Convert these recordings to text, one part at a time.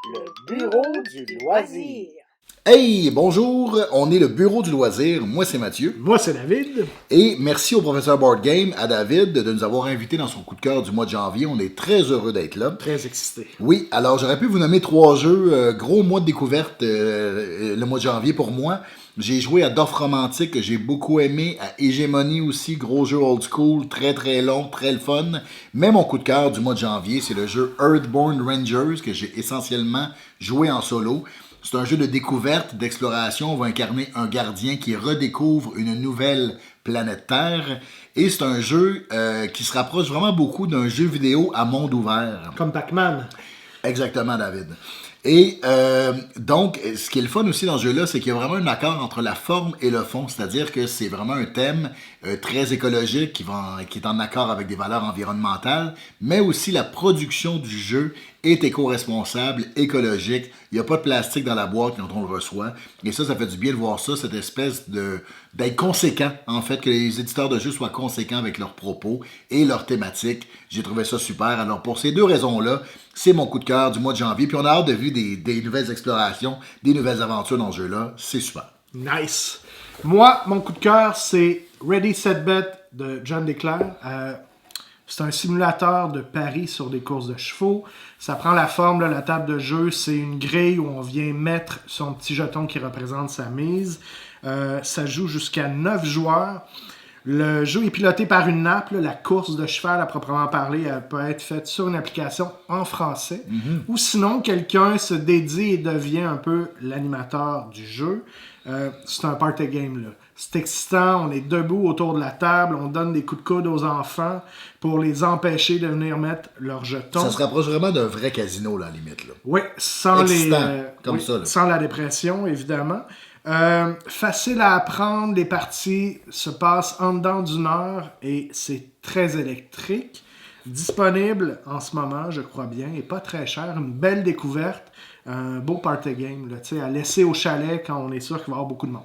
Le bureau du loisir. Hey, bonjour, on est le bureau du loisir, moi c'est Mathieu. Moi, c'est David. Et merci au professeur Board Game, à David, de nous avoir invités dans son coup de cœur du mois de janvier. On est très heureux d'être là. Très excité. Oui, alors j'aurais pu vous nommer 3 jeux, gros mois de découverte le mois de janvier pour moi. J'ai joué à Dorf Romantique, que j'ai beaucoup aimé, à Hégémonie aussi, gros jeu old school, très très long, très le fun. Mais mon coup de cœur du mois de janvier, c'est le jeu Earthborn Rangers, que j'ai essentiellement joué en solo. C'est un jeu de découverte, d'exploration. On va incarner un gardien qui redécouvre une nouvelle planète Terre. Et c'est un jeu qui se rapproche vraiment beaucoup d'un jeu vidéo à monde ouvert. Comme Pac-Man. Exactement, David. Et donc, ce qui est le fun aussi dans ce jeu-là, c'est qu'il y a vraiment un accord entre la forme et le fond. C'est-à-dire que c'est vraiment un thème très écologique qui est en accord avec des valeurs environnementales, mais aussi la production du jeu est éco-responsable, écologique. Il n'y a pas de plastique dans la boîte quand on le reçoit. Et ça fait du bien de voir ça, cette espèce d'être conséquent, en fait, que les éditeurs de jeux soient conséquents avec leurs propos et leurs thématiques. J'ai trouvé ça super. Alors, pour ces deux raisons-là, c'est mon coup de cœur du mois de janvier. Puis on a hâte de vivre des nouvelles explorations, des nouvelles aventures dans ce jeu-là. C'est super. Nice. Moi, mon coup de cœur, c'est Ready, Set, Bet de John Declair. C'est un simulateur de paris sur des courses de chevaux. Ça prend la forme de la table de jeu. C'est une grille où on vient mettre son petit jeton qui représente sa mise. Ça joue jusqu'à 9 joueurs. Le jeu est piloté par une app. La course de cheval, à proprement parler, elle peut être faite sur une application en français. Ou sinon, quelqu'un se dédie et devient un peu l'animateur du jeu. C'est un party game, là. C'est excitant, on est debout autour de la table, on donne des coups de coude aux enfants pour les empêcher de venir mettre leurs jetons. Ça se rapproche vraiment d'un vrai casino, là, à la limite. Là. Oui, sans Sans la dépression, évidemment. Facile à apprendre, les parties se passent en dedans d'une heure et c'est très électrique. Disponible en ce moment, je crois bien, et pas très cher. Une belle découverte, un beau party game là, à laisser au chalet quand on est sûr qu'il va y avoir beaucoup de monde.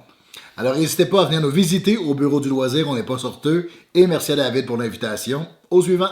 Alors, n'hésitez pas à venir nous visiter au bureau du loisir, on n'est pas sorteux. Et merci à David pour l'invitation. Au suivant.